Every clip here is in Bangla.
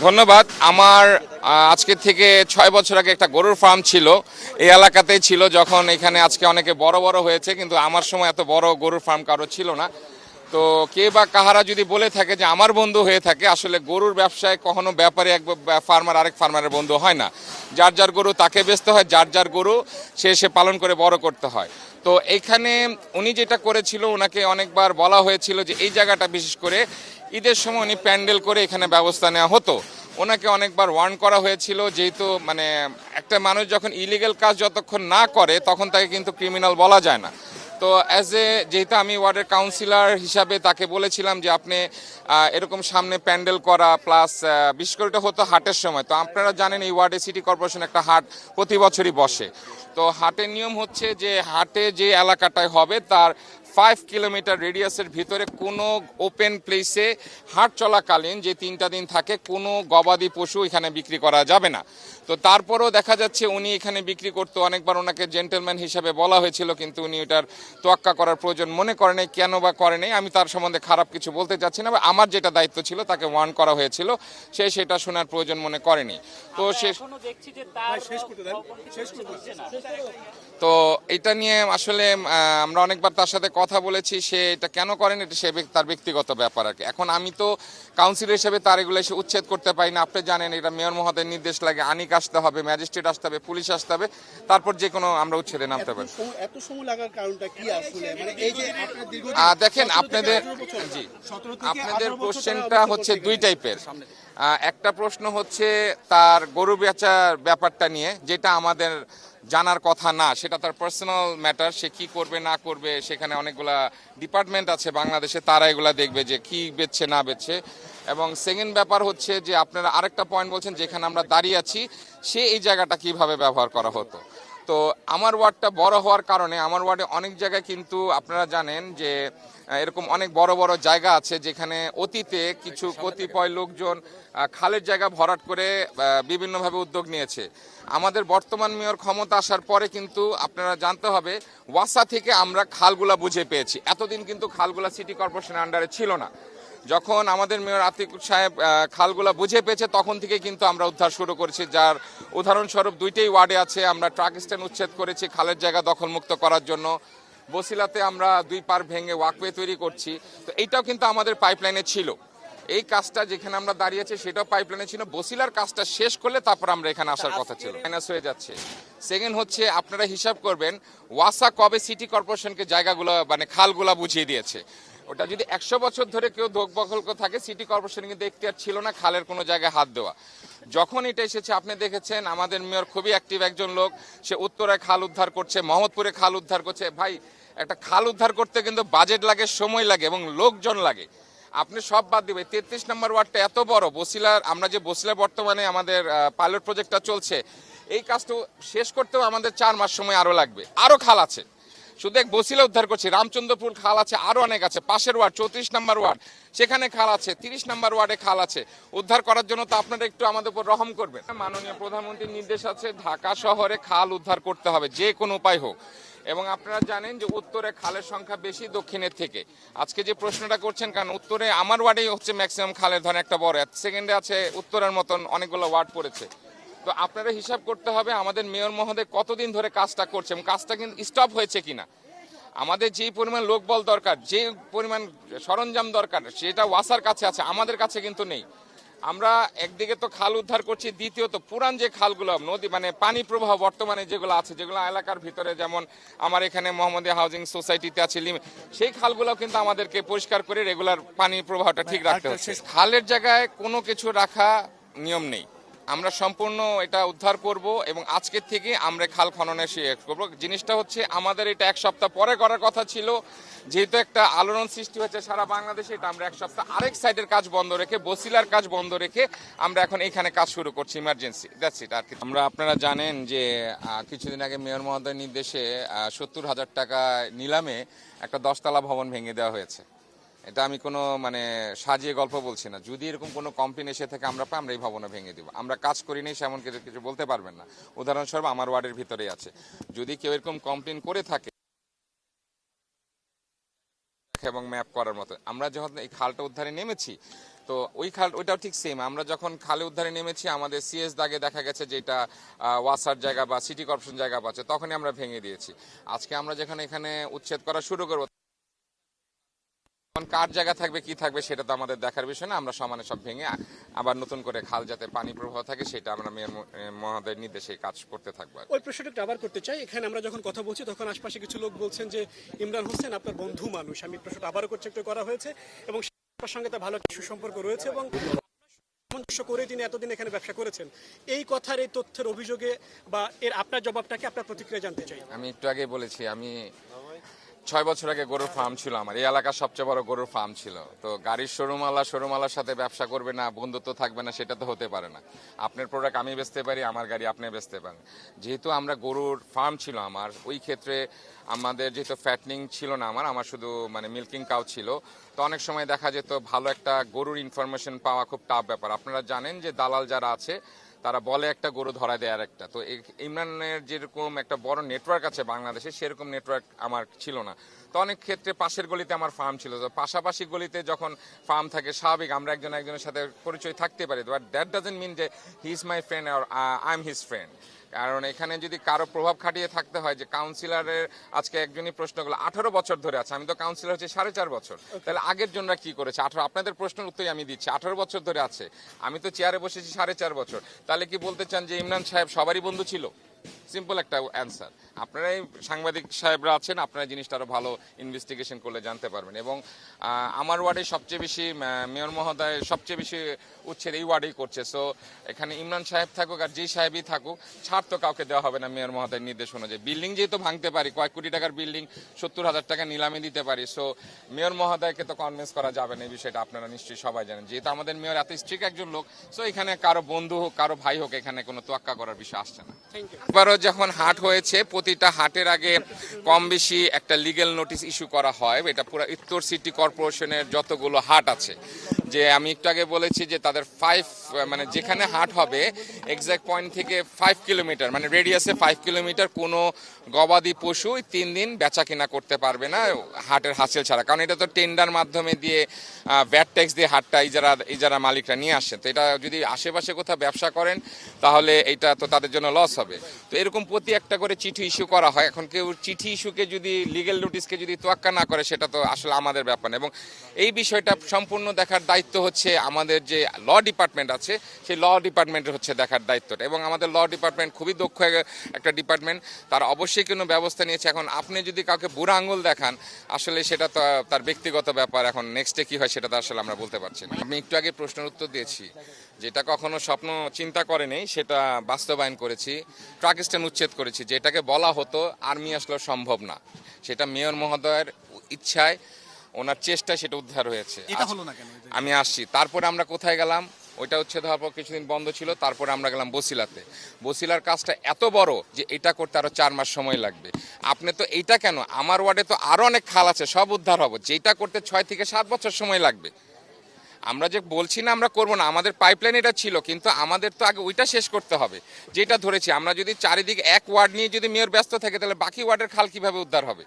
ধন্যবাদ। আমার আজকে থেকে 6 বছর আগে একটা গরুর ফার্ম ছিল, এই এলাকাতেই ছিল। যখন এখানে আজকে অনেকে বড় বড় হয়েছে, কিন্তু আমার সময় এত বড় গরুর ফার্ম কারো ছিল না। তো কে বা কাহারা যদি বলে থাকে যে আমার বন্ধু হয়ে থাকে, আসলে গরুর ব্যবসায় কখনো ব্যাপারে এক ফার্মার আরেক ফার্মারের বন্ধু হয় না। যার যার গরু তাকে বেচতে হয়, যার যার গরু সে পালন করে বড় করতে হয়। তো এইখানে উনি যেটা করেছিল, ওনাকে অনেকবার বলা হয়েছিল যে এই জায়গাটা বিশেষ করে ঈদের সময় উনি প্যান্ডেল করে এখানে ব্যবস্থা নেওয়া হতো। ওনাকে অনেকবার ওয়ার্ন করা হয়েছিল, যেহেতু মানে একটা মানুষ যখন ইলিগাল কাজ যতক্ষণ না করে তখন তাকে কিন্তু ক্রিমিনাল বলা যায় না। তো যেহেতু আমি ওয়ার্ডের কাউন্সিলর হিসাবে তাকে বলেছিলাম যে আপনি এরকম সামনে প্যান্ডেল করা, প্লাস বিশেষ করে এটা হতো হাটের সময়। তো আপনারা জানেন এই ওয়ার্ডে সিটি কর্পোরেশন একটা হাট প্রতি বছরই বসে। তো হাটের নিয়ম হচ্ছে যে হাটে যে এলাকাটায় হবে তার 5 কিলোমিটার রেডিয়াসের ভিতরে কোনো ওপেন প্লেসে হাট চলাকালীন যে 3টা দিন থাকে কোনো গবাদি পশু এখানে বিক্রি করা যাবে না। তো তারপরেও দেখা যাচ্ছে উনি এখানে বিক্রি করতে, অনেকবার ওনাকে জেন্টলম্যান হিসাবে বলা হয়েছিল, কিন্তু উনি এটার তোয়াক্কা করার প্রয়োজন মনে করেন কেন বা করেনি। আমি তার সম্বন্ধে খারাপ কিছু বলতে চাচ্ছি না, আমার যেটা দায়িত্ব ছিল তাকে ওয়ার্ন করা হয়েছিল, সে সেটা শোনার প্রয়োজন মনে করেনি। তো সে তো এটা নিয়ে আসলে আমরা অনেকবার তার সাথে কথা বলেছি, সে এটা কেন করেন এটা তার ব্যক্তিগত ব্যাপার আর কি। এখন আমি তো কাউন্সিলর হিসেবে তার এগুলো এসে উচ্ছেদ করতে পারি না। আপনি জানেন এটা মেয়র মহোদয়ের নির্দেশ লাগে, আনিক আসতে হবে, ম্যাজিস্ট্রেট আসতে হবে, পুলিশ আসতে হবে, তারপর যে কোনো আমরা উচ্ছেদে নামতে পারি। এত সময় লাগার কারণটা কি আসলে, মানে এই যে দেখেন আপনাদের কোশ্চেনটা হচ্ছে দুই টাইপের। একটা প্রশ্ন হচ্ছে তার গরু বেচার ব্যাপারটা নিয়ে, যেটা আমাদের জানার কথা না, সেটা তার পার্সোনাল ম্যাটার। সে কি করবে না করবে, সেখানে অনেকগুলা ডিপার্টমেন্ট আছে বাংলাদেশে, তারা এগুলা দেখবে যে কি বেচছে না বেচছে। এবং সেকেন্ড ব্যাপার হচ্ছে যে আপনারা আরেকটা পয়েন্ট বলছেন যেখানে আমরা দাঁড়িয়ে আছি, সে এই জায়গাটা কিভাবে ব্যবহার করা হতো। তো আমার ওয়ার্ডটা বড় হওয়ার কারণে আমার ওয়ার্ডে অনেক জায়গায় কিন্তু আপনারা জানেন যে এরকম অনেক বড় বড় জায়গা আছে যেখানে অতীতে কিছু কতিপয় লোকজন খালের জায়গা ভরাট করে বিভিন্নভাবে উদ্যোগ নিয়েছে। আমাদের বর্তমান মেয়র ক্ষমতা আসার পরে কিন্তু আপনারা জানতে হবে, ওয়াসা থেকে আমরা খালগুলা বুঝে পেয়েছি। এতদিন কিন্তু খালগুলা সিটি কর্পোরেশনের আন্ডারে ছিল না। যখন আমাদের মেয়র আতিকুর সাহেব খালগুলা বুঝে পেয়েছে, তখন থেকে কিন্তু আমরা উদ্ধার শুরু করেছি। যার উদাহরণস্বরূপ 2টি ওয়ার্ডে আছে, আমরা ট্রাক স্ট্যান্ড উচ্ছেদ করেছি খালের জায়গা দখলমুক্ত করার জন্য। বসিলাতে আমরা 2 পার ভেঙে ওয়াকওয়ে তৈরি করছি। তো এইটাও কিন্তু আমাদের পাইপলাইনে ছিল। এই কাজটা যেখানে আমরা দাঁড়িয়েছি সেটাও পাইপলাইনে ছিল। বসিলার কাজটা শেষ করলে তারপর আমরা এখানে আসার কথা ছিল, মাইনাস হয়ে যাচ্ছে। সেকেন্ড হচ্ছে আপনারা হিসাব করবেন ওয়াসা কবে সিটি কর্পোরেশনকে জায়গাগুলো মানে খালগুলা বুঝিয়ে দিয়েছে। ওটা যদি 100 বছর ধরে কেউ দখল থাকে, সিটি কর্পোরেশন কিন্তু এখতিয়ার ছিল না খালের কোনো জায়গায় হাত দেওয়া। যখন এটা এসেছে আপনি দেখেছেন আমাদের মেয়র খুবই অ্যাক্টিভ একজন লোক, সে উত্তরায় খাল উদ্ধার করছে, মোহাম্মদপুরে খাল উদ্ধার করছে। ভাই, একটা খাল উদ্ধার করতে কিন্তু বাজেট লাগে, সময় লাগে এবং লোকজন লাগে। আপনি সব বাদ দিবে, 33 নম্বর ওয়ার্ডটা এত বড়, বসিলার আমরা যে বসিলার বর্তমানে আমাদের পাইলট প্রজেক্টটা চলছে, এই কাজটা শেষ করতেও আমাদের 4 মাস সময় আরও লাগবে। আরও খাল আছে, শুধু এক বসিলা উদ্ধার করছি, রামচন্দ্রপুর খাল আছে, আরো অনেক আছে। পাশের ওয়ার্ড 34 নম্বর ওয়ার্ড, সেখানে খাল আছে, 30 নম্বর ওয়ার্ডে খাল আছে। উদ্ধার করার জন্য তো আপনারা একটু আমাদের উপর রহম করবেন। মাননীয় প্রধানমন্ত্রীর নির্দেশ আছে ঢাকা শহরে খাল উদ্ধার করতে হবে যে কোনো উপায় হোক। এবং আপনারা জানেন যে উত্তরে খালের সংখ্যা বেশি দক্ষিণের থেকে। আজকে যে প্রশ্নটা করছেন, কারণ উত্তরে আমার ওয়ার্ডেই হচ্ছে ম্যাক্সিমাম খালের ধরেন একটা বড়, সেকেন্ডে আছে উত্তরের মতন অনেকগুলো ওয়ার্ড পড়েছে। তো আপনারা হিসাব করতে হবে আমাদের মেয়র মহোদয় কতদিন ধরে কাজটা করছে এবং কাজটা কিন্তু স্টপ হয়েছে কিনা। আমাদের যেই পরিমাণ লোকবল দরকার, যে পরিমাণ সরঞ্জাম দরকার, সেটা ওয়াসার কাছে আছে, আমাদের কাছে কিন্তু নেই। আমরা একদিকে তো খাল উদ্ধার করছি, দ্বিতীয়ত পুরান যে খালগুলো নদী মানে পানি প্রবাহ বর্তমানে যেগুলো আছে, যেগুলো এলাকার ভিতরে, যেমন আমার এখানে মোহাম্মদিয়া হাউজিং সোসাইটিতে আছে, সেই খালগুলো কিন্তু আমাদেরকে পরিষ্কার করে রেগুলার পানি প্রবাহটা ঠিক রাখতে হচ্ছে। খালের জায়গায় কোনো কিছু রাখা নিয়ম নেই। আমরা সম্পূর্ণ এটা উদ্ধার করব এবং আজকের থেকে আমরা খাল খননের করব। জিনিসটা হচ্ছে আমাদের এটা 1 সপ্তাহ পরে করার কথা ছিল, যেহেতু একটা আলোড়ন সৃষ্টি হয়েছে সারা বাংলাদেশে, এটা আমরা 1 সপ্তাহ আরেক সাইডের কাজ বন্ধ রেখে, বসিলার কাজ বন্ধ রেখে আমরা এখন এখানে কাজ শুরু করছি ইমার্জেন্সি। That's it. আর কি আমরা, আপনারা জানেন যে কিছুদিন আগে মেয়র মহোদয়ের নির্দেশে 70,000 টাকা নিলামে একটা 10তলা ভবন ভেঙে দেওয়া হয়েছে। এটা আমি কোনো মানে সাজিয়ে গল্প বলছি না। যদি এরকম কোনো কমপ্লেন এসে থাকে আমরা এই ভবনে ভেঙে দিব। আমরা কাজ করিনি সেমন কিছু বলতে পারবেন না। উদাহরণস্বরূপ আমার ওয়ার্ডের ভিতরেই আছে। যদি কেউ এরকম কমপ্লেন করে থাকে এবং ম্যাপ করার মতো, আমরা যখন এই খালটা উদ্ধারে নেমেছি তো ওই খাল ওইটাও ঠিক সেম। আমরা যখন খালে উদ্ধারে নেমেছি আমাদের সিএস দাগে দেখা গেছে যে এটা ওয়াসার জায়গা বা সিটি কর্পোরেশন জায়গা পাচ্ছে, তখনই আমরা ভেঙে দিয়েছি। আজকে আমরা যেখানে এখানে উচ্ছেদ করা শুরু করবো, কার জায়গা থাকবে কি থাকবে সেটা তো আমাদের দেখার বিষয় না। আমরা সমানে সব ভেঙে আবার নতুন করে খাল যাতে পানি প্রবাহ থাকে সেটা আমরা মেয়র মহোদয়ের নির্দেশে কাজ করতে থাকবো। ওই প্রশ্নটা আবার করতে চাই। এখানে আমরা যখন কথা বলছি তখন আশপাশে কিছু লোক বলছেন যে ইমরান হোসেন আপনার বন্ধু মানুষ। আমি প্রশ্নটা আবারও করছি, একটু করা হয়েছে এবং তার সঙ্গে তার ভালো কিছু সম্পর্ক রয়েছে এবং সামঞ্জস্য করে তিনি এতদিন এখানে ব্যবসা করেছেন। এই কথার, এই তথ্যের অভিযোগে বা এর আপনার জবাবটাকে, আপনার প্রতিক্রিয়া জানতে চাই। আমি একটু আগে বলেছি, আমি 6 বছর আগে গরুর ফার্ম ছিল আমার, এই এলাকার সবচেয়ে বড় গরুর ফার্ম ছিল। তো গাড়ির শোরুমওয়ালার সাথে ব্যবসা করবে না, বন্ধুত্ব থাকবে না, সেটা তো হতে পারে না। আপনার প্রোডাক্ট আমি বেচতে পারি, আমার গাড়ি আপনি বেচতে পারেন। যেহেতু আমরা গরুর ফার্ম ছিল আমার, ওই ক্ষেত্রে আমাদের যেহেতু ফ্যাটনিং ছিল না আমার শুধু মানে মিল্কিং কাউ ছিল, তো অনেক সময় দেখা যেত ভালো একটা গরুর ইনফরমেশন পাওয়া খুব টাফ ব্যাপার। আপনারা জানেন যে দালাল যারা আছে তারা বলে একটা গরু ধরা দেয় আর একটা। তো ইমরানের যেরকম একটা বড় নেটওয়ার্ক আছে বাংলাদেশে, সেরকম নেটওয়ার্ক আমার ছিল না। তো অনেক ক্ষেত্রে পাশের গলিতে আমার ফার্ম ছিল, তো পাশাপাশি গলিতে যখন ফার্ম থাকে স্বাভাবিক আমরা একজনের সাথে পরিচয় থাকতে পারি, বাট দ্যাট ডাজন্ট মিন যে হি ইজ মাই ফ্রেন্ড আর আই এম হিজ ফ্রেন্ড। কারণ এখানে যদি কারো প্রভাব খাটিয়ে থাকতে হয়, যে কাউন্সিলরের আজকে একজনই প্রশ্ন করলো 18 বছর ধরে আছে, আমি তো কাউন্সিলর হচ্ছে 4.5 বছর, তাহলে আগের জনরা কি করেছে? 18, আপনাদের প্রশ্নের উত্তরই আমি দিচ্ছি, 18 বছর ধরে আছে, আমি তো চেয়ারে বসেছি 4.5 বছর। তাহলে কি বলতে চান যে ইমরান সাহেব সবারই বন্ধু ছিল? সিম্পল একটা অ্যান্সার। আপনারাই সাংবাদিক সাহেবরা আছেন, আপনারা জিনিসটা আরো ভালো ইনভেস্টিগেশন করলে জানতে পারবেন। এবং আমার ওয়ার্ডে সবচেয়ে বেশি মেয়র মহোদয় সবচেয়ে বেশি উচ্ছেদ এই ওয়ার্ডেই করছে। সো এখানে ইমরান সাহেব থাকুক আর যেই সাহেবই থাকুক, ছাড় তো কাউকে দেওয়া হবে না মেয়র মহোদয়ের নির্দেশ অনুযায়ী। বিল্ডিং যেহেতু ভাঙতে পারি, কয়েক কোটি টাকার বিল্ডিং 70,000 টাকা নিলামে দিতে পারি, সো মেয়র মহোদয়কে তো কনভিন্স করা যাবে না, এই বিষয়টা আপনারা নিশ্চয়ই সবাই জানেন। যেহেতু আমাদের মেয়র এত স্ট্রিক্ট একজন লোক, সো এখানে কারো বন্ধু হোক কারো ভাই হোক, এখানে কোনো তোয়াক্কা করার বিষয় আসছে না। এবারও যখন হাট হয়েছে, প্রতিটা হাটের আগে কম বেশি একটা লিগ্যাল নোটিশ ইস্যু করা হয়। এটা পুরো উত্তর সিটি কর্পোরেশনের যতগুলো হাট আছে, যে আমি একটু আগে বলেছি যে তাদের 5 মানে যেখানে হাট হবে এক্সাক্ট পয়েন্ট থেকে 5 কিলোমিটার মানে রেডিয়াসে 5 কিলোমিটার কোনো গবাদি পশু 3 দিন বেচা কিনা করতে পারবে না হাটের হাসিল ছাড়া। কারণ এটা তো টেন্ডার মাধ্যমে দিয়ে ভ্যাট ট্যাক্স দিয়ে হাটটা ইজারা মালিকরা নিয়ে আসছেন। তো এটা যদি আশেপাশে কোথাও ব্যবসা করেন তাহলে এটা তো তাদের জন্য লস হবে। তো এরকম প্রতি একটা করে চিঠি ইস্যু করা হয়। এখন কেউ চিঠি ইস্যুকে যদি লিগ্যাল নোটিশকে যদি তোয়াক্কা না করে, সেটা তো আসলে আমাদের ব্যাপার না। এবং এই বিষয়টা সম্পূর্ণ দেখার দায়িত্ব হচ্ছে আমাদের যে ল ডিপার্টমেন্ট আছে, সেই ল ডিপার্টমেন্টের হচ্ছে দেখার দায়িত্বটা। এবং আমাদের ল ডিপার্টমেন্ট খুবই দক্ষ একটা ডিপার্টমেন্ট, তারা অবশ্যই কোনো ব্যবস্থা নিয়েছে। এখন আপনি যদি কাউকে বুড়া আঙুল দেখান, আসলে সেটা তো তার ব্যক্তিগত ব্যাপার। এখন নেক্সটে কি হয় সেটা তো আসলে আমরা বলতে পারছি না। আমি একটু আগে প্রশ্নের উত্তর দিয়েছি, যেটা কখনো স্বপ্ন চিন্তা করেনি সেটা বাস্তবায়ন করেছি। ট্রাক স্ট্যান্ড উচ্ছেদ করেছি, যেটাকে বলা হতো আর্মি আসলে সম্ভব না, সেটা মেয়র মহোদয়ের ইচ্ছায়, ওনার চেষ্টায় সেটা উদ্ধার হয়েছে। আমি আসছি, তারপরে আমরা কোথায় গেলাম? ওইটা উচ্ছেদ হওয়ার পর কিছুদিন বন্ধ ছিল, তারপরে আমরা গেলাম বসিলাতে। বসিলার কাজটা এত বড় যে এটা করতে আরো 4 মাস সময় লাগবে। আপনি তো এইটা কেন, আমার ওয়ার্ডে তো আরো অনেক খাল আছে, সব উদ্ধার হবে, যেটা করতে 6 থেকে 7 বছর সময় লাগবে। আমরা যে বলছি না আমরা করবো না, আমাদের পাইপলাইন এটা ছিল, কিন্তু আমাদের তো আগে ওইটা শেষ করতে হবে যেটা ধরেছি। আমরা যদি চারিদিকে এক ওয়ার্ড নিয়ে যদি মেয়র ব্যস্ত থাকে, তাহলে বাকি ওয়ার্ডের খাল কিভাবে উদ্ধার হবে?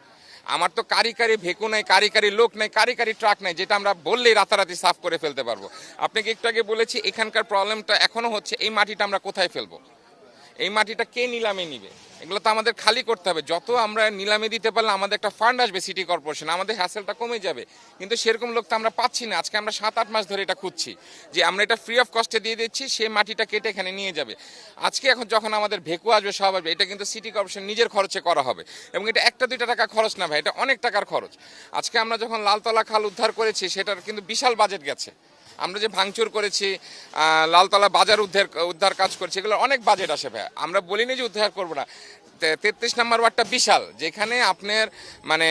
আমার তো কারিকারি ভেকু নাই, কারিকারি লোক নাই, কারিকারি ট্রাক নাই, যেটা আমরা বললেই রাতারাতি সাফ করে ফেলতে পারবো। আপনাকে একটু আগে বলেছি এখানকার প্রবলেমটা এখনো হচ্ছে, এই মাটিটা আমরা কোথায় ফেলবো? এই মাটিটা কে নিলামে নিবে? এগুলো তো আমাদের খালি করতে হবে। যত আমরা নিলামে দিতে পারলে আমাদের একটা ফান্ড আসবে সিটি কর্পোরেশন, আমাদের হ্যাসেলটা কমে যাবে। কিন্তু সেরকম লোক তো আমরা পাচ্ছি না। আজকে আমরা 7-8 মাস ধরে এটা খুঁজছি যে আমরা এটা ফ্রি অফ কস্টে দিয়ে দিচ্ছি, সেই মাটিটা কেটে এখানে নিয়ে যাবে। আজকে এখন যখন আমাদের ভেকু আসবে সব আসবে, এটা কিন্তু সিটি কর্পোরেশন নিজের খরচে করা হবে। এবং এটা 1-2 টাকা খরচ না ভাই, এটা অনেক টাকার খরচ। আজকে আমরা যখন লালতলা খাল উদ্ধার করেছি, সেটার কিন্তু বিশাল বাজেট গেছে। আমরা যে ভাঙচুর করেছি, লালতলা বাজার উদ্ধার কাজ করছি, এগুলো অনেক বাজেট আসে ভাই। আমরা বলিনি যে উদ্ধার করবো না। 33 নম্বর ওয়ার্ডটা বিশাল, যেখানে আপনার মানে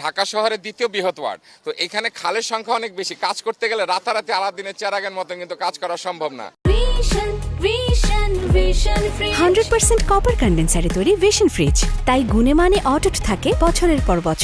ঢাকা শহরের 2য় বৃহৎ ওয়ার্ড। তো এখানে খালের সংখ্যা অনেক বেশি, কাজ করতে গেলে রাতারাতি আলাদিনের চেরাগের মতো কিন্তু কাজ করা সম্ভব না। 100% কপার কন্ডেন্সারে তৈরি ভিশন ফ্রিজ, তাই গুণে মানে অটুট থাকে বছরের পর বছর।